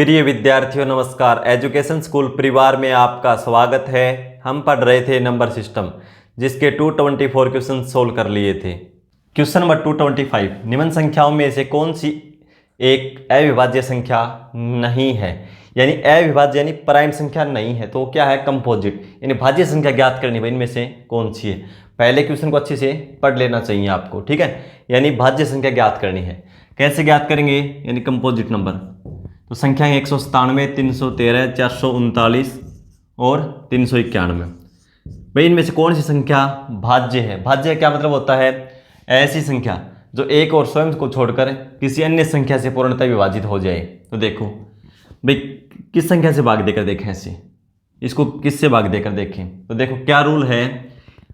प्रिय विद्यार्थियों नमस्कार। एजुकेशन स्कूल परिवार में आपका स्वागत है। हम पढ़ रहे थे नंबर सिस्टम, जिसके 224 क्वेश्चन सोल्व कर लिए थे। क्वेश्चन नंबर 225, निम्न संख्याओं में से कौन सी एक अविभाज्य संख्या नहीं है? यानी अविभाज्य यानी प्राइम संख्या नहीं है, तो क्या है? कंपोजिट, यानी भाज्य संख्या ज्ञात करनी भाई, इनमें से कौन सी है? पहले क्वेश्चन को अच्छे से पढ़ लेना चाहिए आपको, ठीक है। यानी भाज्य संख्या ज्ञात करनी है। कैसे ज्ञात करेंगे? यानी कंपोजिट नंबर, तो संख्या 197, 313, 439 और 391। भाई इनमें से कौन सी संख्या भाज्य है? भाज्य क्या मतलब होता है? ऐसी संख्या जो एक और स्वयं को छोड़कर किसी अन्य संख्या से पूर्णतः विभाजित हो जाए। तो देखो भाई किस संख्या से भाग देकर देखें इसको किससे भाग देकर देखें। तो देखो क्या रूल है,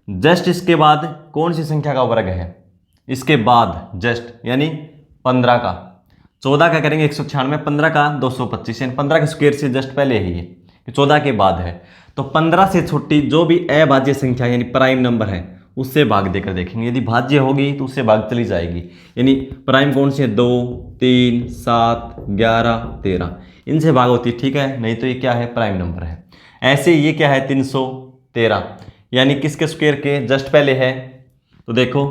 जस्ट इसके बाद कौन सी संख्या का वर्ग है? इसके बाद जस्ट यानी 15 का, 14 का करेंगे 196, 15 का 225, यानी 15 के स्क्वायर से जस्ट पहले ही है, 14 के बाद है। तो 15 से छोटी जो भी अभाज्य संख्या यानी प्राइम नंबर है उससे भाग देकर देखेंगे। यदि भाज्य होगी तो उससे भाग चली जाएगी। यानी प्राइम कौन सी है? 2, 3, 7, 11, 13, इनसे भाग होती है, ठीक है। नहीं तो ये क्या है? प्राइम नंबर है। ऐसे ये क्या है? 313, यानी किसके स्क्वायर के जस्ट पहले है। तो देखो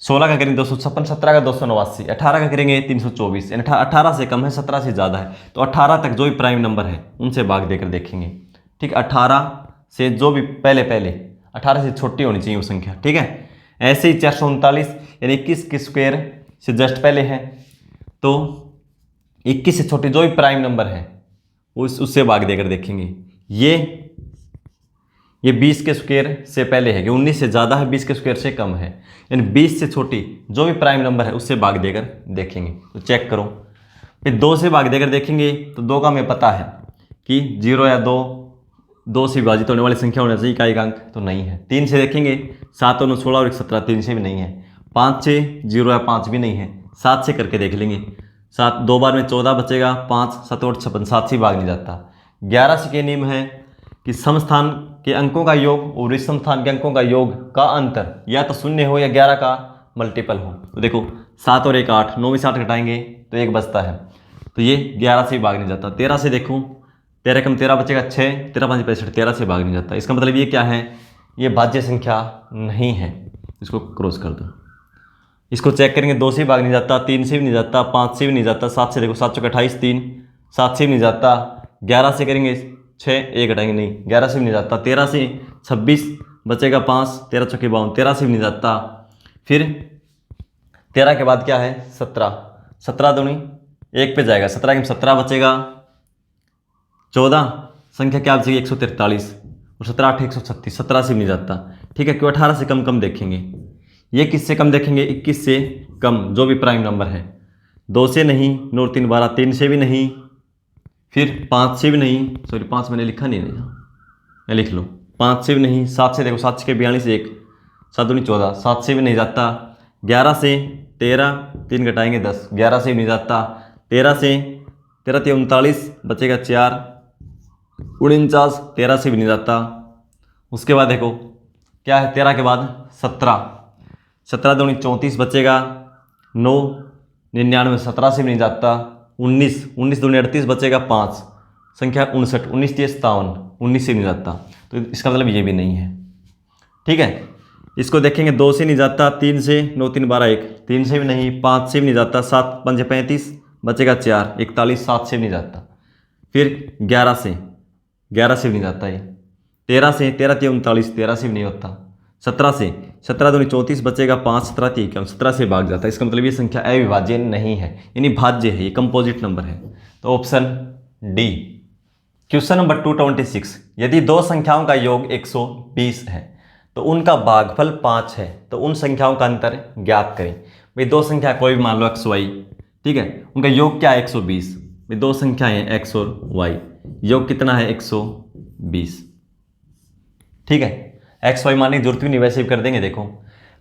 16 का करेंगे 256, 17 का 289, 18 का करेंगे 324, 18 से कम है, 17 से ज़्यादा है। तो 18 तक जो भी प्राइम नंबर है उनसे भाग देकर देखेंगे, ठीक। 18 से जो भी पहले 18 से छोटी होनी चाहिए वो संख्या, ठीक है। ऐसे ही 439 यानी 21 के स्क्वायर से जस्ट पहले है, तो 21 से छोटी जो भी प्राइम नंबर है उससे भाग देकर देखेंगे। ये 20 के स्क्वायर से पहले है कि 19 से ज़्यादा है, 20 के स्क्वायर से कम है, यानी 20 से छोटी जो भी प्राइम नंबर है उससे भाग देकर देखेंगे। तो चेक करो, फिर 2 से भाग देकर देखेंगे। तो 2 का हमें पता है कि 0 या 2 से विभाजित होने वाली संख्या होना चाहिए, इकाई अंक तो नहीं है। 3 से देखेंगे 7 और 9 16 और 1 17, 3 से भी नहीं है। 5 से 0 या 5 भी नहीं है। 7 से करके देख लेंगे, 7 2 बार में 14 बचेगा, 5 7 और 56, 7 से भाग नहीं जाता। 11 से के नियम है कि समस्थान के अंकों का योग और विषम स्थान के अंकों का योग का अंतर या तो 0 हो या 11 का मल्टीपल हो। तो देखो 7 और 1 8, 9 में 7 घटाएंगे तो 1 बचता है, तो ये 11 से भाग नहीं जाता। 13 से देखूं, 13 कम 13 बचेगा 6, 13 5 65, 13 से भाग नहीं जाता। इसका मतलब ये क्या है? ये भाज्य संख्या नहीं है। इसको क्रॉस कर दो। इसको चेक करेंगे, 2 से भाग नहीं जाता, 3 से भी नहीं जाता, 5 से भी नहीं जाता, 7 से देखो 7 चौके 28, 3 7 से भी नहीं जाता। 11 से करेंगे 6, 1 घटाएंगे नहीं, 11 से भी नहीं जाता। 13 से 26 बचेगा 5, 13 चौके 52, 13 से भी नहीं जाता। फिर 13 के बाद क्या है? 17, 17 दूनी 1 पे जाएगा, 17 के 17 बचेगा 14, संख्या क्या बचेगी? 143, और 17 8 136, 17 से भी नहीं जाता, ठीक है। क्यों? 18 से कम कम देखेंगे। ये किससे कम देखेंगे? 21 से कम जो भी प्राइम नंबर है। 2 से नहीं, 9 3 12, 3 से भी नहीं, फिर 5 से भी नहीं, सॉरी 5 मैंने लिखा नहीं, मैं लिख लो। 5 से भी नहीं, 7 से देखो 7 के 42, 1 7 दूनी 14, 7 से भी नहीं जाता। 11 से 13, 3 घटाएंगे 10, 11 से भी नहीं जाता। 13 से 13 39 बचेगा 4, 49, 13 से भी नहीं जाता। उसके बाद देखो क्या है? 13 के बाद 17, 17 दूनी 34 बचेगा 9, 99, 17 से भी नहीं जाता। 19, 19 दूनी 38 बचेगा 5, संख्या 59, 19 3 57, 19 से नहीं जाता। तो इसका मतलब ये भी नहीं है, ठीक है। इसको देखेंगे, 2 से नहीं जाता, 3 से 9 3 12 1, 3 से भी नहीं, 5 से भी नहीं जाता, 7 5 35 बचेगा 4, 41, 7 से भी नहीं जाता। फिर 11 से भी नहीं जाता ये। 13 से 13 3 39, 13 से भी नहीं होता। 17 से 17 दूनी 34 बचेगा 5, 17 3 कम, 17 से भाग जाता है। इसका मतलब ये संख्या अविभाज्य नहीं है, यानी भाज्य है, ये कंपोजिट नंबर है। तो ऑप्शन डी। क्वेश्चन नंबर 226, यदि दो संख्याओं का योग 120 है तो उनका भागफल 5 है, तो उन संख्याओं का अंतर ज्ञात करें। भाई दो संख्या कोई भी मान लो x y, ठीक है, उनका योग क्या है? 120। भाई दो संख्याएं हैं x और y, योग कितना है? 120, ठीक है। एक्स वाई मानने की जरूरत भी नहीं, वैसे भी कर देंगे। देखो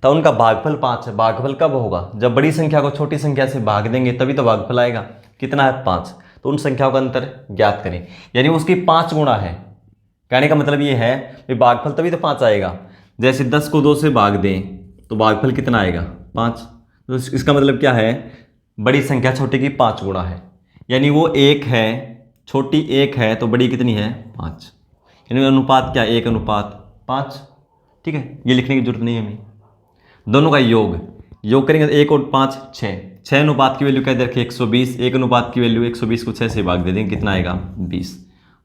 तो उनका भागफल 5 है। भागफल कब होगा? जब बड़ी संख्या को छोटी संख्या से भाग देंगे तभी तो भागफल आएगा। कितना है? 5। तो उन संख्याओं का अंतर ज्ञात करें, यानी उसकी 5 गुणा है। कहने का मतलब ये है कि भागफल तभी तो 5 आएगा। जैसे 10 को 2 से भाग दें तो भागफल कितना आएगा? 5। तो इसका मतलब क्या है? बड़ी संख्या छोटी की 5 गुना है, यानी वो 1 है, छोटी 1 है तो बड़ी कितनी है 5, यानी अनुपात क्या 1:5। ठीक है, ये लिखने की जरूरत नहीं है हमें। दोनों का योग करेंगे तो 1 और 5 6 अनुपात की वैल्यू क्या दे रखी है 120, 1 अनुपात की वैल्यू 120 को 6 से भाग दे देंगे, कितना आएगा 20।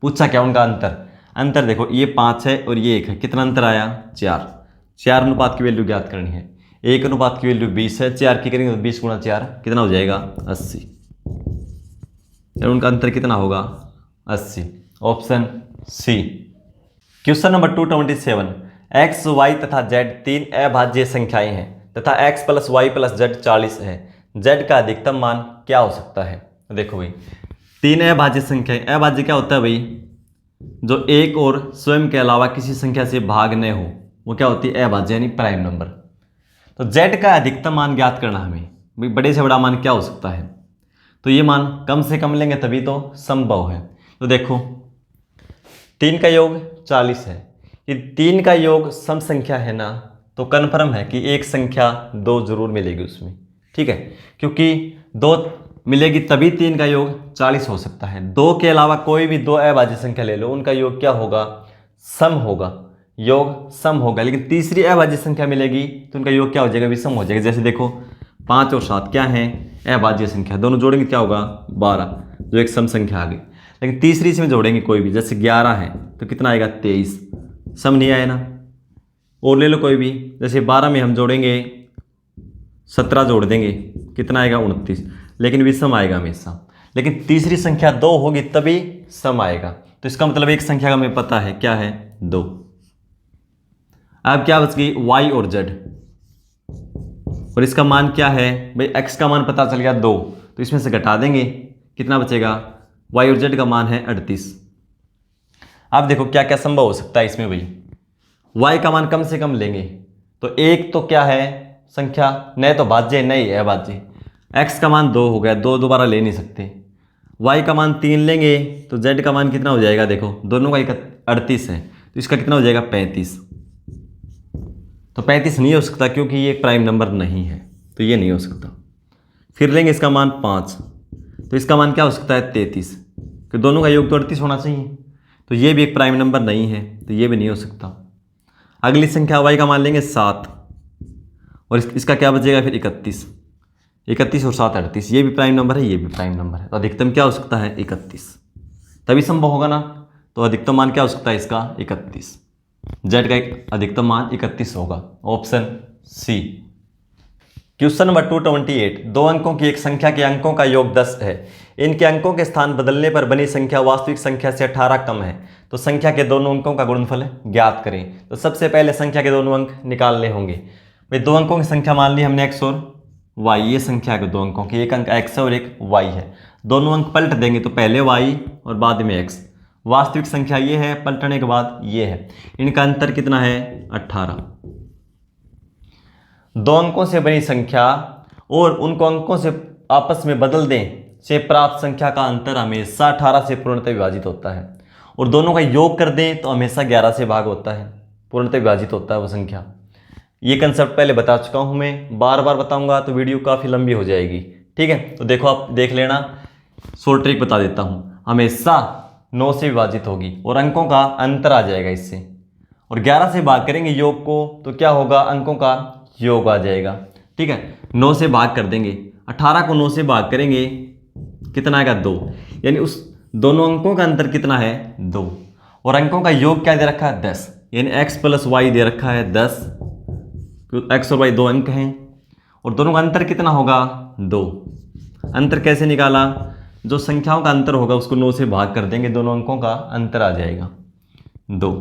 पूछा क्या उनका अंतर देखो, ये 5 है और ये 1 है, कितना अंतर आया 4 अनुपात की वैल्यू ज्ञात करनी है। 1 अनुपात की वैल्यू 20 है, 4 की करेंगे तो 20 गुणा 4 कितना हो जाएगा 80, यानी उनका अंतर कितना होगा 80, option C. Question number 227, x y तथा जेड 3 अभाज्य संख्याएं हैं तथा x plus y plus z 40 है, z का अधिकतम मान क्या हो सकता है। देखो भाई 3 अभाज्य संख्याएं, अभाज्य क्या होता है भाई, जो एक और स्वयं के अलावा किसी संख्या से भाग न हो वो क्या होती है अभाज्य, यानी प्राइम नंबर। तो z का अधिकतम मान ज्ञात करना हमें, भाई बड़े से बड़ा मान क्या हो सकता है, तो ये मान कम से कम लेंगे तभी तो संभव है। तो देखो 3 का योग 40 है, ये 3 का योग सम संख्या है ना, तो कन्फर्म है कि एक संख्या 2 जरूर मिलेगी उसमें। ठीक है, क्योंकि 2 मिलेगी तभी 3 का योग 40 हो सकता है। 2 के अलावा कोई भी 2 अभाज्य संख्या ले लो, उनका योग क्या होगा सम होगा, योग सम होगा। लेकिन तीसरी अभाज्य संख्या मिलेगी तो उनका योग क्या हो जाएगा विषम हो जाएगा। जैसे देखो 5 और 7 क्या है अभाज्य संख्या, दोनों जोड़ेंगे क्या होगा 12, जो एक सम संख्या आ गई। लेकिन तीसरी इसमें जोड़ेंगे कोई भी, जैसे 11 है तो कितना आएगा 23, सम नहीं आया ना। और ले लो कोई भी, जैसे 12 में हम जोड़ेंगे 17 जोड़ देंगे कितना आएगा 29, लेकिन विषम आएगा हमेशा। लेकिन तीसरी संख्या 2 होगी तभी सम आएगा। तो इसका मतलब एक संख्या का हमें पता है क्या है 2। अब क्या बच गई y और z, और इसका मान क्या है भाई x का मान पता चल गया 2, तो इसमें से घटा देंगे कितना बचेगा, y और z का मान है 38। अब देखो क्या क्या संभव हो सकता है इसमें भाई, y का मान कम से कम लेंगे तो एक तो क्या है संख्या, न तो भाज्य नहीं है अभाज्य। x का मान 2 हो गया, 2 दोबारा ले नहीं सकते। y का मान 3 लेंगे तो z का मान कितना हो जाएगा, देखो दोनों का 38 है तो इसका कितना हो जाएगा 35। तो 35 नहीं हो सकता क्योंकि ये एक प्राइम नंबर नहीं है, तो ये नहीं हो सकता। फिर लेंगे इसका मान 5, तो इसका मान क्या हो सकता है 33, क्योंकि दोनों का योग तो 38 होना चाहिए, तो ये भी एक प्राइम नंबर नहीं है, तो ये भी नहीं हो सकता। अगली संख्या y का मान लेंगे 7, और इसका क्या बचेगा फिर 31 और 7 38, ये भी प्राइम नंबर है, ये भी प्राइम नंबर है, तो अधिकतम क्या हो सकता है 31, तभी संभव होगा ना। तो अधिकतम मान क्या हो सकता है इसका 31, z का एक अधिकतम मान 31 होगा, ऑप्शन सी। क्वेश्चन नंबर 228, 2 अंकों की एक संख्या के अंकों का योग 10 है, इनके अंकों के स्थान बदलने पर बनी संख्या वास्तविक संख्या से 18 कम है, तो संख्या के दोनों अंकों का गुणनफल ज्ञात करें। तो सबसे पहले संख्या के दोनों अंक निकालने होंगे। भाई 2 अंकों की संख्या मान ली हमने x और y, ये संख्या के 2 अंकों की, एक अंक x है और एक y है, दोनों अंक पलट देंगे तो पहले y और बाद में x। वास्तविक संख्या ये है, पलटने के बाद ये है, इनका अंतर कितना है 18। 2 अंकों से बनी संख्या और उनको अंकों से आपस में बदल दें से प्राप्त संख्या का अंतर हमेशा 18 से पूर्णतः विभाजित होता है, और दोनों का योग कर दें तो हमेशा 11 से भाग होता है, पूर्णतः विभाजित होता है वो संख्या। ये कंसेप्ट पहले बता चुका हूँ मैं, बार बार बताऊंगा तो वीडियो काफ़ी लंबी हो जाएगी। ठीक है, तो देखो आप देख लेना, शॉर्ट ट्रिक बता देता हूँ, हमेशा 9 से विभाजित होगी और अंकों का अंतर आ जाएगा इससे, और 11 से भाग करेंगे योग को तो क्या होगा अंकों का योग आ जाएगा। ठीक है, 9 से भाग कर देंगे, 18 को 9 से भाग करेंगे कितना आएगा 2, यानी उस दोनों अंकों का अंतर कितना है 2, और अंकों का योग क्या दे रखा है 10, यानी x प्लस वाई दे रखा है 10, x और y 2 अंक हैं और दोनों का अंतर कितना होगा 2। अंतर कैसे निकाला, जो संख्याओं का अंतर होगा उसको 9 से भाग कर देंगे, दोनों अंकों का अंतर आ जाएगा 2।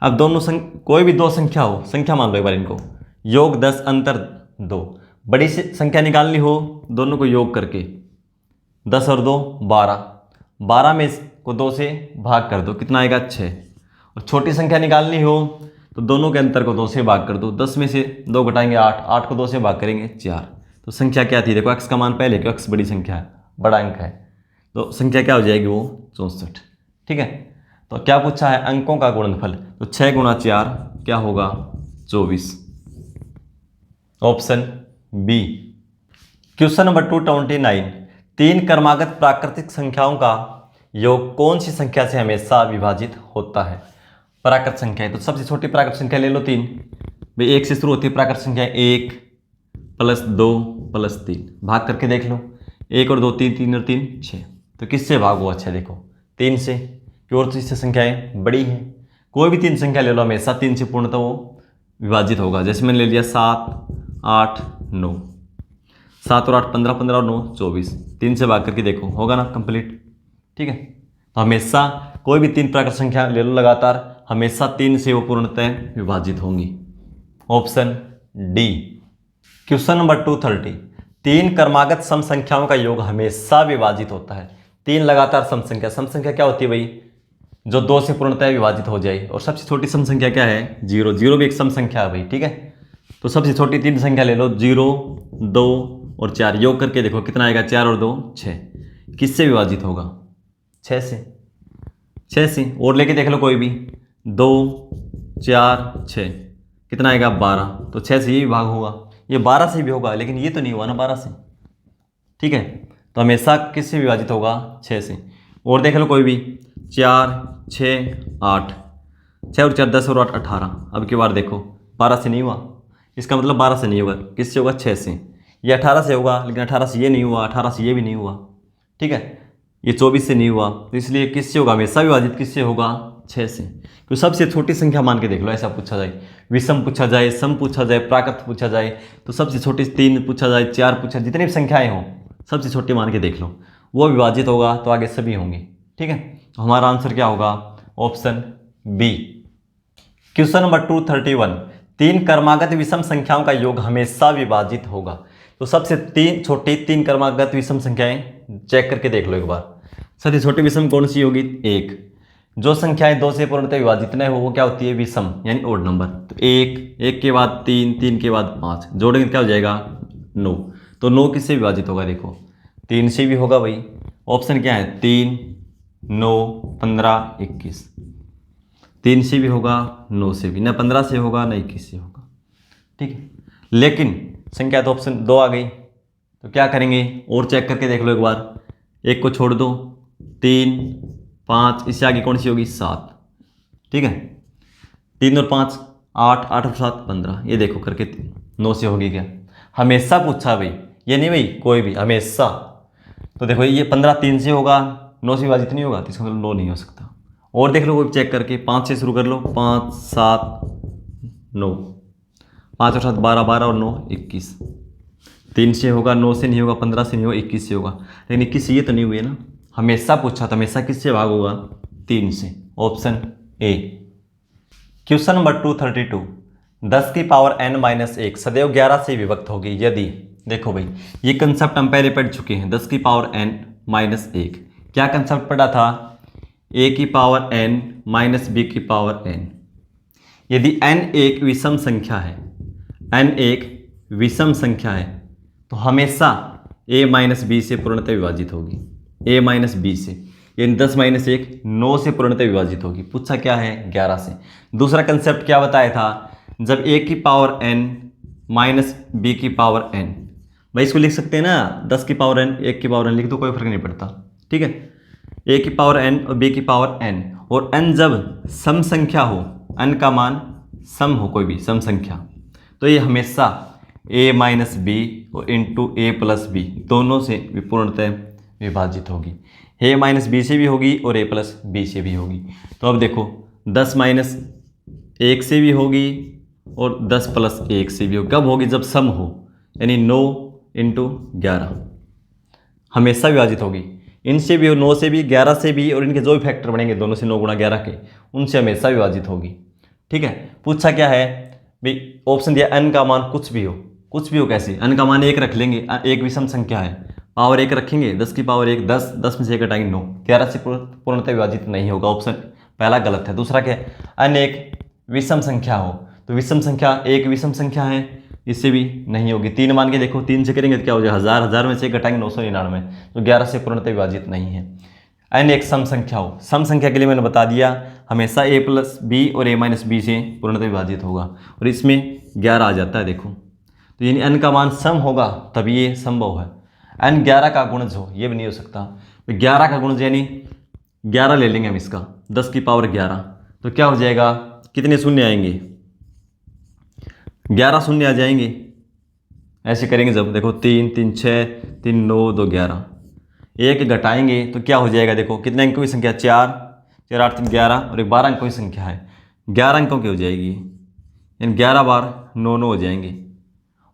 अब दोनों कोई भी 2 संख्या हो, संख्या मान लो एक बार इनको, योग 10 अंतर 2, बड़ी संख्या निकालनी हो दोनों को योग करके 10 और 2 12, 12 में को 2 से भाग कर दो कितना आएगा 6, और छोटी संख्या निकालनी हो तो दोनों के अंतर को 2 से भाग कर दो, 10 में से 2 घटाएंगे 8, 8 को 2 से भाग करेंगे 4। तो संख्या क्या थी, देखो x का मान पहले क्यों, x बड़ी संख्या है, बड़ा अंक है, तो संख्या क्या हो जाएगी वो 64। ठीक है, तो क्या पूछा है अंकों का गुणनफल, तो 6 गुणा 4 क्या होगा 24, ऑप्शन बी। क्वेश्चन नंबर 229, तीन क्रमागत प्राकृतिक संख्याओं का योग कौन सी संख्या से हमेशा विभाजित होता है? प्राकृत संख्या है तो सबसे छोटी प्राकृत संख्या ले लो 3 भाई, 1 से शुरू होती है प्राकृत संख्या, 1 + 2 + 3, भाग करके देख लो, 1 और 2 3, 3 और 3 6, तो किससे भाग हुआ? अच्छा देखो 3 से, कि और इससे संख्याएं बड़ी हैं, कोई भी 3 संख्या ले लो हमेशा 3 से पूर्णतः वो विभाजित होगा। जैसे मैंने ले लिया 7 8 9, 7 और 8 15, 15 और 9 24, 3 से भाग करके देखो होगा ना कंप्लीट। ठीक है, तो हमेशा कोई भी 3 प्राकृत संख्या ले लो लगातार, हमेशा 3 से वो पूर्णतः विभाजित होंगी। Option D. क्वेश्चन नंबर 230, तीन क्रमागत सम संख्याओं का योग हमेशा विभाजित होता है। 3 लगातार सम संख्या, सम संख्या क्या होती है भाई? जो 2 से पूर्णतः विभाजित हो जाए। और सबसे छोटी सम संख्या क्या है? 0। 0 भी एक सम संख्या है भाई। ठीक है, तो सबसे छोटी 3 संख्या ले लो, 0 2 और 4, योग करके देखो कितना आएगा? 4 और 2 6, किससे विभाजित होगा? 6 से। 6 से और लेके देख लो कोई भी, 2 4 6, कितना आएगा? 12, तो 6 से ये भी भाग होगा, ये 12 से भी होगा, लेकिन ये तो नहीं हुआ ना 12 से। ठीक है, तो हमेशा किससे विभाजित होगा? 6 से। और देख लो कोई भी, 4 6 8, 6 और 4 10 और 8 18, अब की बार देखो 12 से नहीं हुआ, इसका मतलब 12 से नहीं होगा, किससे होगा? 6 से। ये 18 से होगा, लेकिन 18 से ये नहीं हुआ, 18 से ये भी नहीं हुआ। ठीक है, ये 24 से नहीं हुआ, तो इसलिए किससे होगा? हमेशा विभाजित किससे होगा? 6 से। तो सबसे छोटी संख्या मान के देख लो, ऐसा पूछा जाए, विषम पूछा जाए, सम पूछा जाए, प्राकृत पूछा जाए, तो सबसे छोटी 3 पूछा जाए, 4 पूछा, जितनी भी संख्याएं हों सबसे छोटी मान के देख लो, वो विभाजित होगा तो आगे सभी होंगे। ठीक है, तो हमारा आंसर क्या होगा? Option B. क्वेश्चन नंबर 231, तीन क्रमागत विषम संख्याओं का योग हमेशा विभाजित होगा। तो सबसे छोटी 3 क्रमागत विषम संख्याएं चेक करके देख लो एक बार। सबसे छोटी विषम कौन सी होगी? 1। जो संख्याएं 2 से पूर्णतः विभाजित न हो वो क्या होती है? विषम, यानी ओड नंबर। तो 1 1 के बाद 3 3 के बाद 5, जोड़ेंगे क्या हो जाएगा? 9। तो 9 किससे विभाजित होगा? देखो 3 से भी होगा भाई। ऑप्शन क्या है? 3 9 15 21, 3 से भी होगा, 9 से भी, ना 15 से होगा ना 21 से होगा। ठीक है, लेकिन संख्या तो ऑप्शन 2 आ गई, तो क्या करेंगे? और चेक करके देख लो एक बार, 1 को छोड़ दो, 3 5, इससे आगे कौन सी होगी? 7। ठीक है, 3 और 5 8, 8 और 7 15, ये देखो करके 9 से होगी क्या? हमेशा पूछा भाई, ये नहीं भाई कोई भी, हमेशा। तो देखो ये 15 3 से होगा, 9 से विभाजित नहीं होगा, तो इसका मतलब 9 नहीं हो सकता। और देख लो कोई चेक करके, 5 से शुरू कर लो, 5 7 9, 5 और 7 12, 12 और 9 21, 3 से होगा, 9 से नहीं होगा, 15 से नहीं होगा, 21 से होगा, लेकिन 21 से ये तो नहीं हुए ना। हमेशा पूछा था, हमेशा किससे भाग होगा? 3 से। Option A. क्वेश्चन नंबर 232, 10 की पावर n - 1 सदैव 11 से विभक्त होगी यदि, देखो भाई ये कंसेप्ट हम पहले पढ़ चुके हैं। 10 की पावर n - 1, क्या कंसेप्ट पढ़ा था? a की पावर n - b की पावर n। यदि n एक विषम संख्या है, n एक विषम संख्या है, तो हमेशा a - b से पूर्णतः विभाजित होगी, a - b से, यानी 10 - 1 9 से पूर्णतः विभाजित होगी। पूछा क्या है? 11 से। दूसरा कंसेप्ट क्या बताया था? जब a की पावर n - b की पावर n, भाई इसको लिख सकते हैं ना, 10 की पावर n 1 की पावर n लिख दो, कोई फर्क नहीं पड़ता। ठीक है, a की पावर n और b की पावर n, और n जब सम संख्या हो, n का मान सम हो, कोई भी सम संख्या, तो ये हमेशा a - b और इंटू a + b दोनों से पूर्णतः विभाजित होगी। a - b से भी होगी और a + b से भी होगी। तो अब देखो 10 - 1 से भी होगी और 10 + 1 से भी होगी। कब होगी? जब सम हो, यानी 9 × 11 हमेशा विभाजित होगी। इनसे भी, 9 से भी, 11 से भी, और इनके जो भी फैक्टर बनेंगे दोनों से 9 × 11 के, उनसे हमेशा विभाजित होगी। ठीक है, पूछा क्या है भाई? ऑप्शन दिया n का मान कुछ भी हो, कुछ भी हो कैसे? n का मान 1 रख लेंगे, एक विषम संख्या है, पावर 1 रखेंगे, 10 की पावर 1 10, 10 में से 1 घटाएंगे 9, 11 से पूर्णतः विभाजित नहीं होगा। ऑप्शन पहला गलत है। दूसरा क्या है? n एक विषम संख्या हो, तो विषम संख्या एक विषम संख्या है, इससे भी नहीं होगी। 3 मान के देखो, 3 से करेंगे तो क्या हो जाएगा? 1000, 1000 में से 1 घटाएंगे 999, तो 11 से पूर्णतः विभाजित नहीं है। n एक सम संख्या हो, सम संख्या के लिए मैंने बता दिया हमेशा a + b और a - b से पूर्णतः विभाजित होगा, और इसमें 11 आ जाता है देखो, तो यानी n का मान सम होगा तभी ये संभव है। n 11 का गुणज हो ये भी नहीं हो सकता। 11 का गुणज यानी 11 ले लेंगे हम इसका 10 की पावर 11, तो क्या हो जाएगा, कितने शून्य आएंगे, 11 शून्य आ जाएंगे। ऐसे करेंगे जब देखो 3 3 6 3 9 2 11, एक घटाएंगे तो क्या हो जाएगा, देखो कितने अंकों की संख्या, 4 4 8 3 11 और एक 12 अंकों की संख्या है, 11 अंकों की हो जाएगी, यानी 11 बार 9 9 हो जाएंगे।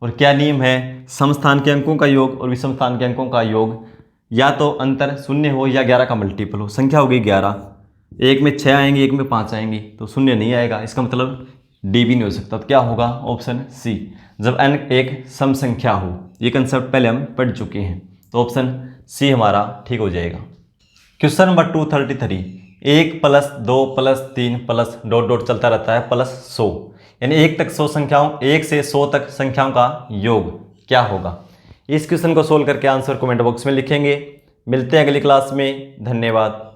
और क्या नियम है, समस्थान के अंकों का योग और विषम स्थान के अंकों का योग या तो अंतर शून्य हो या 11 का मल्टीपल हो। संख्या हो गई 11, एक में 6 आएंगे एक में 5 आएंगे तो शून्य नहीं आएगा, इसका मतलब डी भी नहीं हो सकता। तो क्या होगा, ऑप्शन सी, जब n एक सम संख्या हो। ये कंसेप्ट पहले हम पढ़ चुके हैं, तो ऑप्शन सी हमारा ठीक हो जाएगा। Question number 233, 1 + 2 + 3 plus dot dot चलता रहता है प्लस 100, यानी 1 तक 100 संख्याओं, 1 से 100 तक संख्याओं का योग क्या होगा। इस क्वेश्चन को सोल्व करके आंसर कमेंट बॉक्स में लिखेंगे। मिलते हैं अगली क्लास में, धन्यवाद।